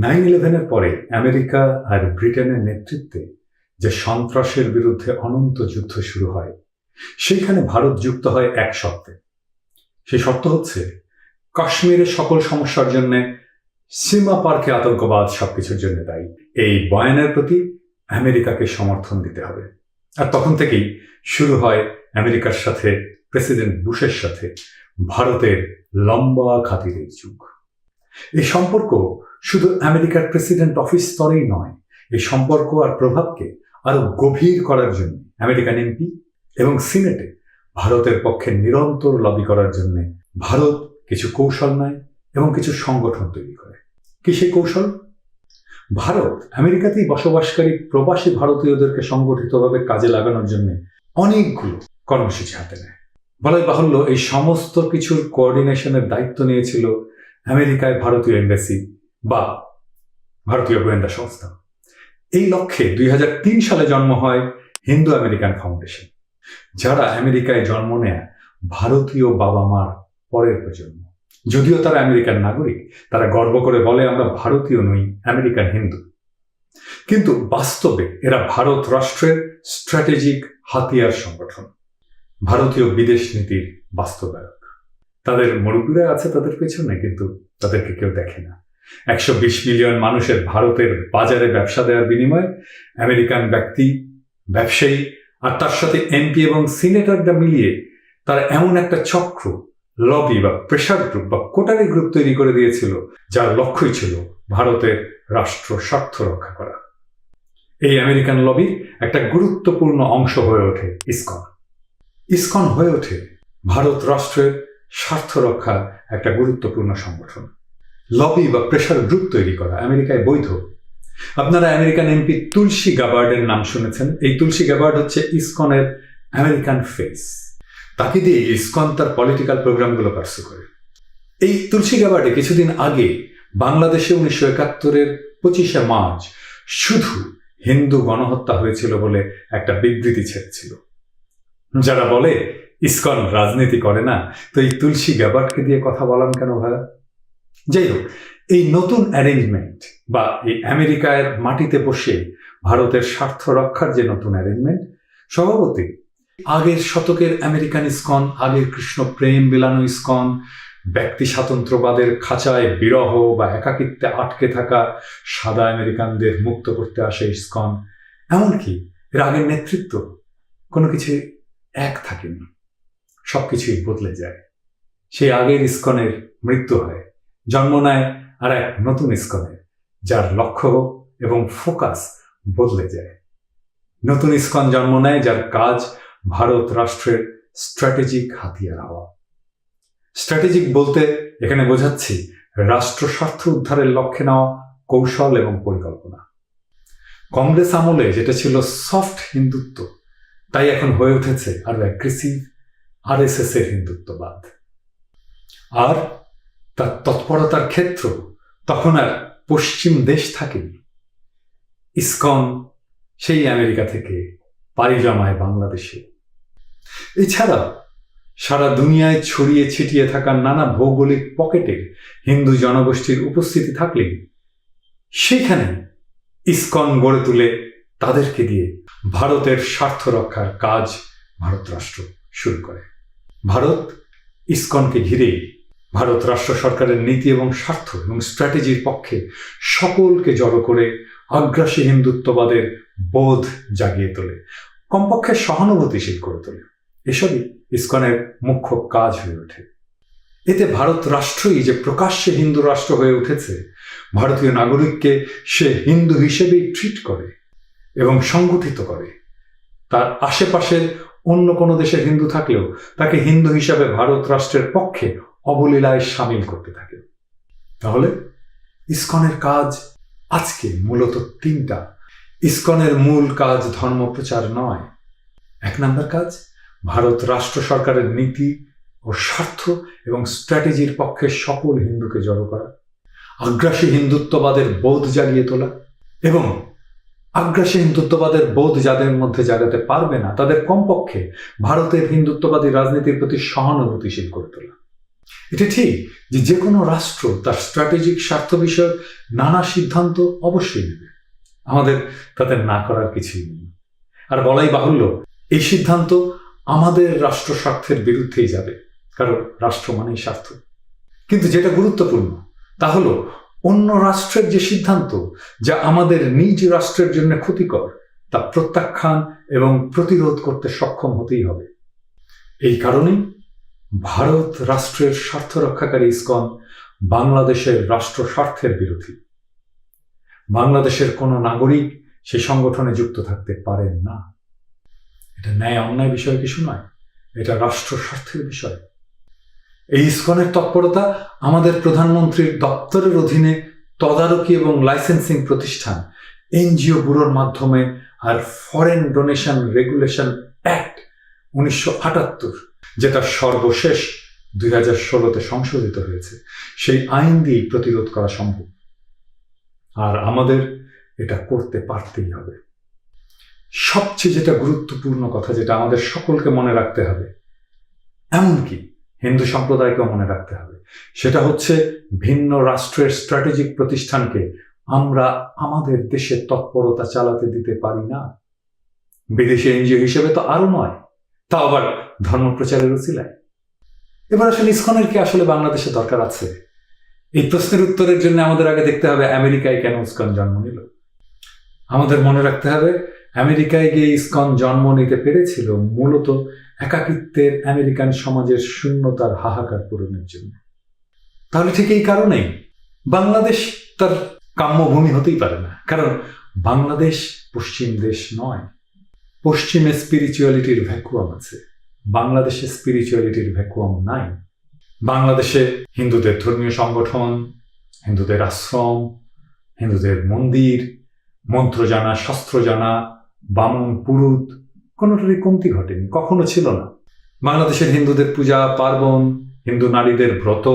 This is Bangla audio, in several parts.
9/11-এর পরে আমেরিকা আর ব্রিটেনের নেতৃত্বে যে সন্ত্রাসের বিরুদ্ধে অনন্ত যুদ্ধ শুরু হয়, সেইখানে ভারত যুক্ত হয় এক শর্তে। সেই শর্ত হচ্ছে, কাশ্মীরের সকল সমস্যার জন্য সীমা পারকে আতঙ্কবাদ সবকিছুর জন্য দায়ী। এই বয়ানের প্রতি আমেরিকাকে সমর্থন দিতে হবে। আর তখন থেকেই শুরু হয় আমেরিকার সাথে, প্রেসিডেন্ট বুশের সাথে ভারতের লম্বা খাতিরের যুগ। এই সম্পর্ক শুধু আমেরিকার প্রেসিডেন্ট অফিস স্তরেই নয়, এই সম্পর্ক আর প্রভাবকে আরো গভীর করার জন্য আমেরিকান এমপি এবং সিনেটে ভারতের পক্ষে নিরন্তর লবি করার জন্য ভারত কিছু কৌশল নেয় এবং কিছু সংগঠন তৈরি করে। কি সেই কৌশল? ভারত আমেরিকাতেই বসবাসকারী প্রবাসী ভারতীয়দেরকে সংগঠিতভাবে কাজে লাগানোর জন্য অনেকগুলো কর্মসূচি হাতে নেয়। বলাই বাহুল্য, এই সমস্ত কিছুর কোঅর্ডিনেশনের দায়িত্ব নিয়েছিল আমেরিকায় ভারতীয় এম্বাসি বা ভারতীয় গোয়েন্দা সংস্থা। এই লক্ষ্যে 2003 সালে জন্ম হয় হিন্দু আমেরিকান ফাউন্ডেশন, যারা আমেরিকায় জন্ম নেয়া ভারতীয় বাবা মার পরের প্রজন্ম। যদিও তারা আমেরিকান নাগরিক, তারা গর্ব করে বলে, আমরা ভারতীয় নই, আমেরিকান হিন্দু। কিন্তু বাস্তবে এরা ভারত রাষ্ট্রের স্ট্র্যাটেজিক হাতিয়ার সংগঠন, ভারতীয় বিদেশ নীতির বাস্তবায়ক। তাদের মুরব্বীরা আছে তাদের পেছনে, কিন্তু তাদেরকে কেউ দেখে না। 120 মিলিয়ন মানুষের ভারতের বাজারে ব্যবসা দেওয়ার বিনিময়ে আমেরিকান ব্যক্তি, ব্যবসায়ী আর তার সাথে এমপি এবং সিনেটররা মিলিয়ে তারা এমন একটা চক্র, লবি বা প্রেশার গ্রুপ বা কোটারি গ্রুপ তৈরি করে দিয়েছিল, যার লক্ষ্যই ছিল ভারতের রাষ্ট্র স্বার্থ রক্ষা করা। এই আমেরিকান লবির একটা গুরুত্বপূর্ণ অংশ হয়ে ওঠে ইসকন। ইসকন হয়ে ওঠে ভারত রাষ্ট্রের স্বার্থ রক্ষার একটা গুরুত্বপূর্ণ সংগঠন। লবি বা প্রেশার গ্রুপ তৈরি করা আমেরিকায় বৈধ। আপনারা আমেরিকান এমপি তুলসী গ্যাবার্ডের নাম শুনেছেন। এই তুলসী গ্যাবার্ড হচ্ছে ইসকনের আমেরিকান ফেস। তাকে দিয়ে ইসকন তার পলিটিক্যাল প্রোগ্রামগুলো পার্সু করে। এই তুলসী গ্যাবার্ডে কিছুদিন আগে বাংলাদেশে 1971-এর 25শে মার্চ শুধু হিন্দু গণহত্যা হয়েছিল বলে একটা বিবৃতি ছেড়েছিল। যারা বলে ইসকন রাজনীতি করে না, তো এই তুলসী গ্যাবার্ডকে দিয়ে কথা বলান কেন ভাইয়া? যাই হোক, এই নতুন অ্যারেঞ্জমেন্ট বা এই আমেরিকার মাটিতে বসে ভারতের স্বার্থ রক্ষার যে নতুন অ্যারেঞ্জমেন্ট, স্বভাবতই আগের শতকের আমেরিকান ইসকন, আগের কৃষ্ণ প্রেম বিলানো ইসকন, ব্যক্তি স্বাতন্ত্র্যবাদের খাঁচায় বিরহ বা একাকিত্বে আটকে থাকা সাদা আমেরিকানদের মুক্ত করতে আসে ইসকন, এমনকি এর আগের নেতৃত্ব কোনো কিছু এক থাকেনি, সবকিছুই বদলে যায়। সেই আগের ইসকনের মৃত্যু হয়, জন্ম নেয় আর এক নতুন ইসকনের, যার লক্ষ্য এবং ফোকাস বদলে যায়। নতুন ইসকন জন্ম নেয় যার কাজ ভারত রাষ্ট্রের স্ট্র্যাটেজিক হাতিয়ার হওয়া। স্ট্র্যাটেজিক বলতে এখানে বোঝাচ্ছি রাষ্ট্র স্বার্থ উদ্ধারের লক্ষ্যে নেওয়া কৌশল এবং পরিকল্পনা। কংগ্রেস আমলে যেটা ছিল সফট হিন্দুত্ব, তাই এখন হয়ে উঠেছে আরো অ্যাগ্রেসিভ RSS এর হিন্দুত্ববাদ। আর তার তৎপরতার ক্ষেত্র তখন আর পশ্চিম দেশ থাকেনি। ইসকন সেই আমেরিকা থেকে পাড়ি জমায় বাংলাদেশে। এছাড়া সারা দুনিয়ায় ছড়িয়ে ছিটিয়ে থাকা নানা ভৌগোলিক পকেটে হিন্দু জনগোষ্ঠীর উপস্থিতি থাকলেই সেখানে ইসকন গড়ে তুলে তাদেরকে দিয়ে ভারতের স্বার্থ রক্ষার কাজ ভারত রাষ্ট্র শুরু করে। ভারত ইসকনকে ঘিরেই ভারত রাষ্ট্র সরকারের নীতি এবং স্বার্থ এবং স্ট্র্যাটেজির পক্ষে সকলকে জড়ো করে আগ্রাসী হিন্দুত্ববাদের বোধ জাগিয়ে তোলে, কমপক্ষে সহানুভূতিশীল করে তোলে। এসবই ইসকনের মুখ্য কাজ হয়ে ওঠে। এতে ভারত রাষ্ট্রই যে প্রকাশ্যে হিন্দু রাষ্ট্র হয়ে উঠেছে, ভারতীয় নাগরিককে সে হিন্দু হিসেবেই ট্রিট করে এবং সংগঠিত করে। তার আশেপাশের অন্য কোনো দেশের হিন্দু থাকলেও তাকে হিন্দু হিসাবে ভারত রাষ্ট্রের পক্ষে অবলীলায় সামিল করতে থাকে। তাহলে ইসকনের কাজ আজকে মূলত 3টা। ইসকনের মূল কাজ ধর্ম প্রচার নয়। 1 নম্বর কাজ ভারত রাষ্ট্র সরকারের নীতি ও স্বার্থ এবং স্ট্র্যাটেজির পক্ষে সকল হিন্দুকে জড়ো করা, আগ্রাসী হিন্দুত্ববাদের বোধ জাগিয়ে তোলা এবং আগ্রাসী হিন্দুত্ববাদের বোধ যাদের মধ্যে জাগাতে পারবে না তাদের কমপক্ষে ভারতের হিন্দুত্ববাদী রাজনীতির প্রতি সহানুভূতিশীল করে তোলা। এটা ঠিক যে কোনো রাষ্ট্র তার স্ট্র্যাটেজিক স্বার্থ বিষয়ক নানা সিদ্ধান্ত অবশ্যই নেবে, আমাদের তাদের না করার কিছুই নেই। আর বলাই বাহুল্য, এই সিদ্ধান্ত আমাদের রাষ্ট্র স্বার্থের বিরুদ্ধেই যাবে, কারণ রাষ্ট্র মানেই স্বার্থ। কিন্তু যেটা গুরুত্বপূর্ণ তা হলো অন্য রাষ্ট্রের যে সিদ্ধান্ত যা আমাদের নিজ রাষ্ট্রের জন্য ক্ষতিকর তা প্রত্যাখ্যান এবং প্রতিরোধ করতে সক্ষম হতেই হবে। এই কারণেই ভারত রাষ্ট্রের স্বার্থ রক্ষাকারী ইসকন বাংলাদেশের রাষ্ট্র স্বার্থের বিরোধী। বাংলাদেশের কোনো নাগরিক সেই সংগঠনে যুক্ত থাকতে পারেন না। এটা ন্যায় অন্যায় বিষয় কিছু নয়, এটা রাষ্ট্র স্বার্থের বিষয়। এই ইসকনের তৎপরতা আমাদের প্রধানমন্ত্রীর দপ্তরের অধীনে তদারকি এবং লাইসেন্সিং প্রতিষ্ঠান এনজিও ব্যুরোর মাধ্যমে আর ফরেন ডোনেশন রেগুলেশন অ্যাক্ট 1978, যেটা সর্বশেষ 2016-তে সংশোধিত হয়েছে, সেই আইন দিয়েই প্রতিরোধ করা সম্ভব। আর আমাদের এটা করতে পারতেই হবে। সবচেয়ে যেটা গুরুত্বপূর্ণ কথা, যেটা আমাদের সকলকে মনে রাখতে হবে, এমনকি হিন্দু সম্প্রদায়কেও মনে রাখতে হবে, সেটা হচ্ছে ভিন্ন রাষ্ট্রের স্ট্র্যাটেজিক প্রতিষ্ঠানকে আমরা আমাদের দেশে তৎপরতা চালাতে দিতে পারি না। বিদেশি এনজিও হিসেবে তো আরো নয়, তা আবার ধর্মপ্রচারের উছিলায়। এবার আসলে ইসকনের কি আসলে বাংলাদেশে দরকার আছে? এই প্রশ্নের উত্তরের জন্য আমাদের আগে দেখতে হবে আমেরিকায় কেন ইসকন জন্ম নিল। আমাদের মনে রাখতে হবে আমেরিকায় গিয়ে ইসকন জন্ম নিতে পেরেছিল মূলত একাকিত্বের আমেরিকান সমাজের শূন্যতার হাহাকার পূরণের জন্য। তাহলে ঠিক এই কারণেই বাংলাদেশ তার কাম্যভূমি হতেই পারে না, কারণ বাংলাদেশ পশ্চিম দেশ নয়। পশ্চিমে স্পিরিচুয়ালিটির ভ্যাকুয়াম আছে, বাংলাদেশে স্পিরিচুয়ালিটির ভ্যাকুয়াম নাই। বাংলাদেশে হিন্দুদের ধর্মীয় সংগঠন, হিন্দুদের আশ্রম, হিন্দুদের মন্দির, মন্ত্র জানা, শাস্ত্র জানা, বামন, পুরুত কোনোটারই কমতি ঘটেনি, কখনো ছিল না। বাংলাদেশের হিন্দুদের পূজা পার্বণ, হিন্দু নারীদের ব্রত,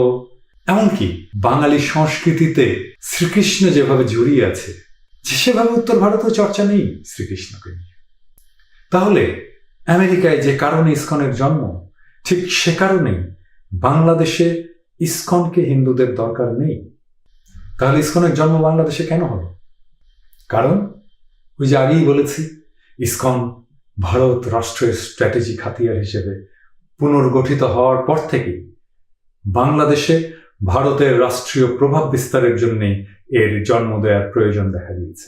এমনকি বাঙালি সংস্কৃতিতে শ্রীকৃষ্ণ যেভাবে জড়িয়ে আছে, সেভাবে উত্তর ভারতেও চর্চা নেই শ্রীকৃষ্ণকে নিয়ে। তাহলে আমেরিকায় যে কারণে ইসকনের জন্ম, ঠিক সে কারণেই বাংলাদেশে ইসকনকে হিন্দুদের দরকার নেই। তাহলে ইসকনের জন্ম বাংলাদেশে কেন হলো? কারণ ওই যে আগেই বলেছি, ইসকন ভারত রাষ্ট্রের স্ট্র্যাটেজিক হাতিয়ার হিসেবে পুনর্গঠিত হওয়ার পর থেকেই বাংলাদেশে ভারতের রাষ্ট্রীয় প্রভাব বিস্তারের জন্যই এর জন্ম দেওয়ার প্রয়োজন দেখা দিয়েছে।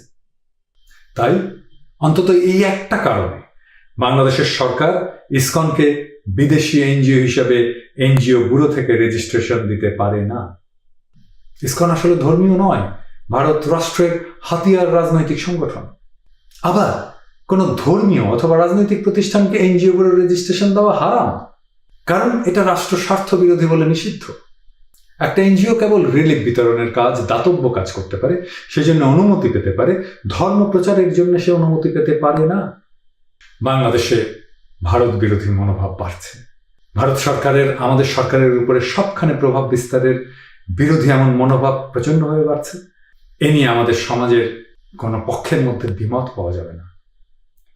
তাই অন্তত এই একটা কারণে বাংলাদেশের সরকার ইসকনকে বিদেশি এনজিও হিসেবে এনজিও ব্যুরো থেকে রেজিস্ট্রেশন দিতে পারে না। ইসকন আসলে ধর্মীয় নয়, ভারত রাষ্ট্রের হাতিয়ার রাজনৈতিক সংগঠন। আবার কোন ধর্মীয় অথবা রাজনৈতিক প্রতিষ্ঠানকে এনজিও ব্যুরো রেজিস্ট্রেশন দেওয়া হারাম, কারণ এটা রাষ্ট্র স্বার্থ বিরোধী বলে নিষিদ্ধ। একটা এনজিও কেবল রিলিফ বিতরণের কাজ, দাতব্য কাজ করতে পারে, সেজন্য অনুমতি পেতে পারে, ধর্ম প্রচারের জন্য সে অনুমতি পেতে পারে না। বাংলাদেশে ভারত বিরোধী মনোভাব বাড়ছে। ভারত সরকারের আমাদের সরকারের উপরে সবখানে প্রভাব বিস্তারের বিরোধী এমন মনোভাব প্রচণ্ডভাবে বাড়ছে। এ নিয়ে আমাদের সমাজের কোনো পক্ষের মধ্যে দ্বিমত পাওয়া যাবে না।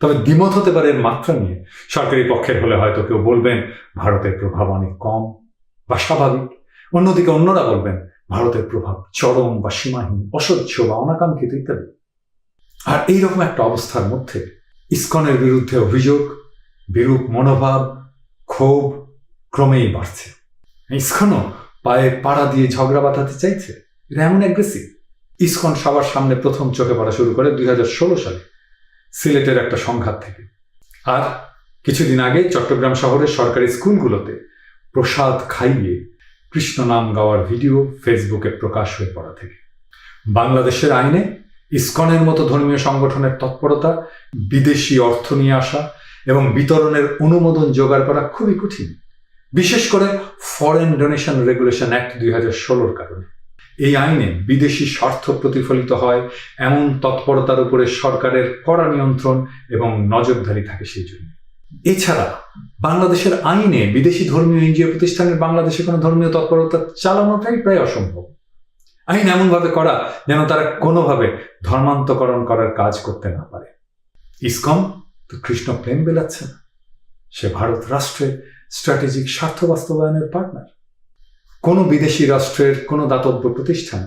তবে দ্বিমত হতে পারে এর মাত্রা নিয়ে। সরকারি পক্ষের হলে হয়তো কেউ বলবেন ভারতের প্রভাব অনেক কম বা স্বাভাবিক, অন্যদিকে অন্যরা বলবেন ভারতের প্রভাব চরম বা সীমাহীন, অসহ্য বা অনাকাঙ্ক্ষিত ইত্যাদি। আর এইরকম একটা অবস্থার মধ্যে ইসকনের বিরুদ্ধে অভিযোগ, বিরূপ মনোভাব, ক্ষোভ ক্রমেই বাড়ছে। ইসকনও পায়ে পাড়া দিয়ে ঝগড়া বাঁধাতে চাইছে, এটা এমন অ্যাগ্রেসিভ। ইসকন সবার সামনে প্রথম চোখে পড়া শুরু করে 2016 সালে সিলেটের একটা সংঘাত থেকে। আর কিছুদিন আগে চট্টগ্রাম শহরের সরকারি স্কুলগুলোতে প্রসাদ খাইয়ে কৃষ্ণ নাম গাওয়ার ভিডিও ফেসবুকে প্রকাশ হয়ে পড়া থেকে। বাংলাদেশের আইনে ইসকনের মতো ধর্মীয় সংগঠনের তৎপরতা, বিদেশি অর্থ নিয়ে আসা এবং বিতরণের অনুমোদন জোগাড় করা খুবই কঠিন, বিশেষ করে ফরেন ডোনেশন রেগুলেশন অ্যাক্ট 2016-র কারণে। এই আইনে বিদেশি স্বার্থ প্রতিফলিত হয় এমন তৎপরতার উপরে সরকারের কড়া নিয়ন্ত্রণ এবং নজরদারি থাকে সেই জন্য। এছাড়া বাংলাদেশের আইনে বিদেশি ধর্মীয় এনজিও প্রতিষ্ঠানের বাংলাদেশে কোনো ধর্মীয় তৎপরতা চালানোটাই প্রায় অসম্ভব। আইন এমনভাবে করা যেন তারা কোনোভাবে ধর্মান্তকরণ করার কাজ করতে না পারে। ইসকন তো কৃষ্ণ প্রেম বেলাচ্ছে না, সে ভারত রাষ্ট্রের স্ট্র্যাটেজিক স্বার্থ বাস্তবায়নের পার্টনার। কোনো বিদেশি রাষ্ট্রের কোনো দাতব্য প্রতিষ্ঠান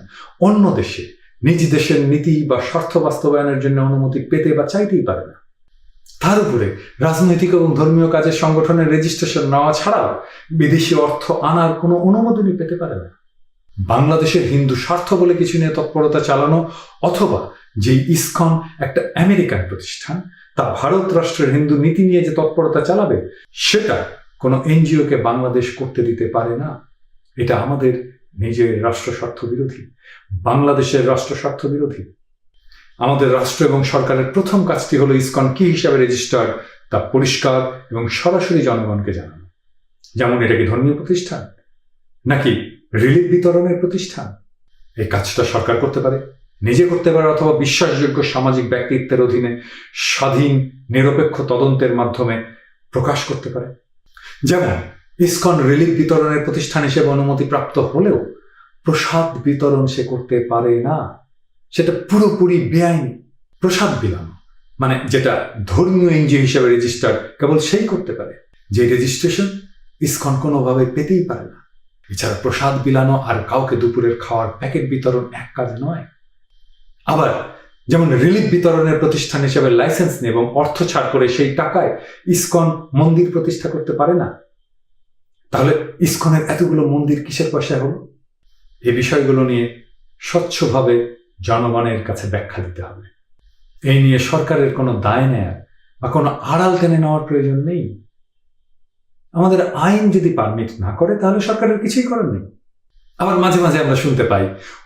অন্য দেশে নিজ দেশের নীতি বা স্বার্থ বাস্তবায়নের জন্য অনুমতি পেতে বা চাইতেই পারে না। তার উপরে রাজনৈতিক এবং ধর্মীয় কাজের সংগঠনের রেজিস্ট্রেশন নেওয়া ছাড়াও বিদেশি অর্থ আনার কোনো অনুমোদনই পেতে পারে না। বাংলাদেশের হিন্দু স্বার্থ বলে কিছু নিয়ে তৎপরতা চালানো অথবা যে ইসকন একটা আমেরিকান প্রতিষ্ঠান তা ভারত রাষ্ট্রের হিন্দু নীতি নিয়ে যে তৎপরতা চালাবে সেটা কোনো এনজিওকে বাংলাদেশ করতে দিতে পারে না। এটা আমাদের নিজের রাষ্ট্র স্বার্থ বিরোধী, বাংলাদেশের রাষ্ট্র স্বার্থ বিরোধী। আমাদের রাষ্ট্র এবং সরকারের প্রথম কাজটি হলো ইসকন কি হিসাবে রেজিস্টার্ড তা পরিষ্কার এবং সরাসরি জনগণকে জানানো। যেমন এটা কি ধর্মীয় প্রতিষ্ঠান নাকি রিলিফ বিতরণের প্রতিষ্ঠান? এই কাজটা সরকার করতে পারে, নিজে করতে পারে, অথবা বিশ্বাসযোগ্য সামাজিক ব্যক্তিত্বের অধীনে স্বাধীন নিরপেক্ষ তদন্তের মাধ্যমে প্রকাশ করতে পারে। যেমন ইসকন রিলিফ বিতরণের প্রতিষ্ঠান হিসেবে অনুমতিপ্রাপ্ত হলেও প্রসাদ বিতরণ সে করতে পারে না, সেটা পুরোপুরি বেআইনি। প্রসাদ বিলানো মানে যেটা ধর্মীয় এনজিও হিসেবে রেজিস্টার্ড কেবল সেই করতে পারে, যে রেজিস্ট্রেশন ইসকন কোনোভাবে পেতেই পারে না। এছাড়া প্রসাদ বিলানো আর কাউকে দুপুরের খাওয়ার প্যাকেট বিতরণ এক কাজ নয়। আবার যেমন রিলিফ বিতরণের প্রতিষ্ঠান হিসেবে লাইসেন্স নিয়ে এবং অর্থ ছাড় করে সেই টাকায় ইসকন মন্দির প্রতিষ্ঠা করতে পারে না। তাহলে ইসকনের এতগুলো মন্দির কিসের পয়সায় হলো? এই বিষয়গুলো নিয়ে স্বচ্ছভাবে জনগণের কাছে ব্যাখ্যা দিতে হবে। এই নিয়ে সরকারের কোনো দায় নেয়ার বা কোনো আড়াল টেনে নেওয়ার প্রয়োজন নেই। আমাদের আইন যদি পারমিট না করে তাহলে সরকারের কিছুই করার নেই। আবার মাঝে মাঝে আমরা শুনতে পাই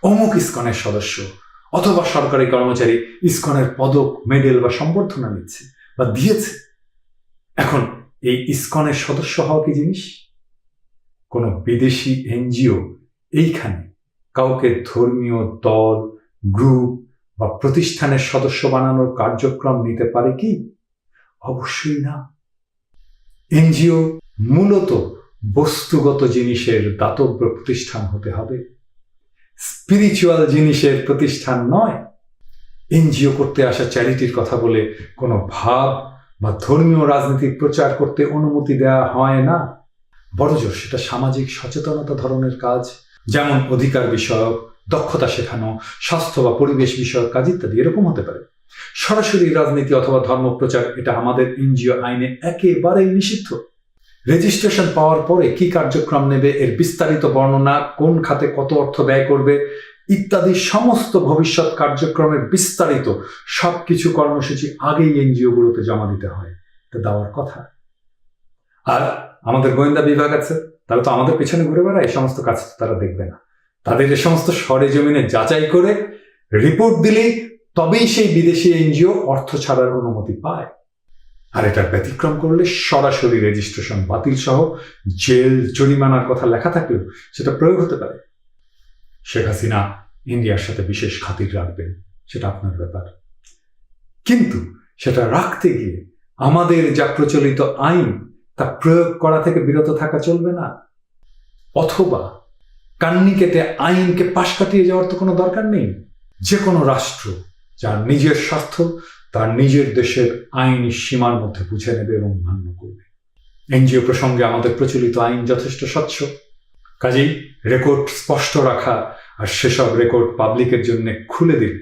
অমুক ইসকনের সদস্য অথবা সরকারি কর্মচারী ইসকনের পদক, মেডেল বা সম্বর্ধনা নিচ্ছে বা দিয়েছে। এখন এই ইসকনের সদস্য হওয়া কি জিনিস? কোনো বিদেশি এনজিও এইখানে কাউকে ধর্মীয় দল, গ্রুপ বা প্রতিষ্ঠানের সদস্য বানানোর কার্যক্রম নিতে পারে কি? অবশ্যই না। এনজিও মূলত বস্তুগত জিনিসের দাতব্য প্রতিষ্ঠান হতে হবে, স্পিরিচুয়াল জিনিসের প্রতিষ্ঠান নয়। এনজিও করতে আসা চ্যারিটির কথা বলে কোনো ভাব বা ধর্মীয় রাজনীতির প্রচার করতে অনুমতি দেওয়া হয় না। বড়জোর সেটা সামাজিক সচেতনতা ধরনের কাজ, যেমন অধিকার বিষয়ক, দক্ষতা শেখানো, স্বাস্থ্য বা পরিবেশ বিষয়ক কাজ ইত্যাদি এরকম হতে পারে। সরাসরি রাজনীতি অথবা ধর্মপ্রচার এটা আমাদের এনজিও আইনে একেবারেই নিষিদ্ধ। রেজিস্ট্রেশন পাওয়ার পরে কি কার্যক্রম নেবে, এর বিস্তারিত বর্ণনা, কোন খাতে কত অর্থ ব্যয় করবে ইত্যাদি সমস্ত ভবিষ্যৎ কার্যক্রমের বিস্তারিত সবকিছু কর্মসূচি আগেই এনজিওগুলোতে জমা দিতে হয়। তা দেওয়ার কথা। আর আমাদের গোয়েন্দা বিভাগ আছে, তারা তো আমাদের পেছনে ঘুরে বেড়ায়, এই সমস্ত কাজ তারা দেখবে না। তাদের এ সমস্ত সরেজমিনে যাচাই করে রিপোর্ট দিলেই তবেই সেই বিদেশি এনজিও অর্থ ছাড়ার অনুমতি পায়। আর এটার ব্যতিক্রম করলে সরাসরি রেজিস্ট্রেশন বাতিল সহ জেল, জরিমানার কথা লেখা থাকলেও সেটা প্রয়োগ হতে পারে। শেখ হাসিনা ইন্ডিয়ার সাথে বিশেষ খাতির রাখবেন, সেটা আপনার ব্যাপার। কিন্তু সেটা রাখতে গিয়ে আমাদের যা প্রচলিত আইন তা প্রয়োগ করা থেকে বিরত থাকা চলবে না। অথবা কান্নি কেটে আইনকে পাশ কাটিয়ে যাওয়ার তো কোনো দরকার নেই। যে কোনো রাষ্ট্র যার নিজের স্বার্থ তার নিজের দেশের আইনি সীমার মধ্যে বুঝে নেবে এবং মান্য করবে। এনজিও প্রসঙ্গে আমাদের প্রচলিত আইন যথেষ্ট স্বচ্ছ। কাজেই রেকর্ড স্পষ্ট রাখা আর সেসব রেকর্ড পাবলিকের জন্য খুলে দিলে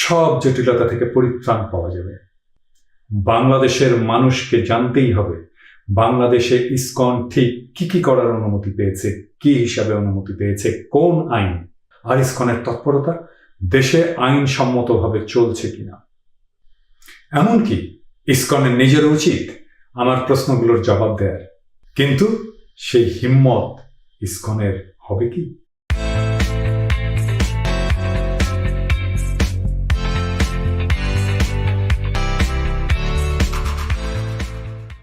সব জটিলতা থেকে পরিত্রাণ পাওয়া যাবে। বাংলাদেশের মানুষকে জানতেই হবে বাংলাদেশে ইসকন ঠিক কি করার অনুমতি পেয়েছে, কি হিসাবে অনুমতি পেয়েছে, কোন আইন, আর ইসকনের তৎপরতা দেশে আইনসম্মতভাবে চলছে কিনা। এমনকি ইসকনের নিজের উচিত আমার প্রশ্নগুলোর জবাব দেয়ার, কিন্তু সেই হিম্মত ইসকনের হবে কি?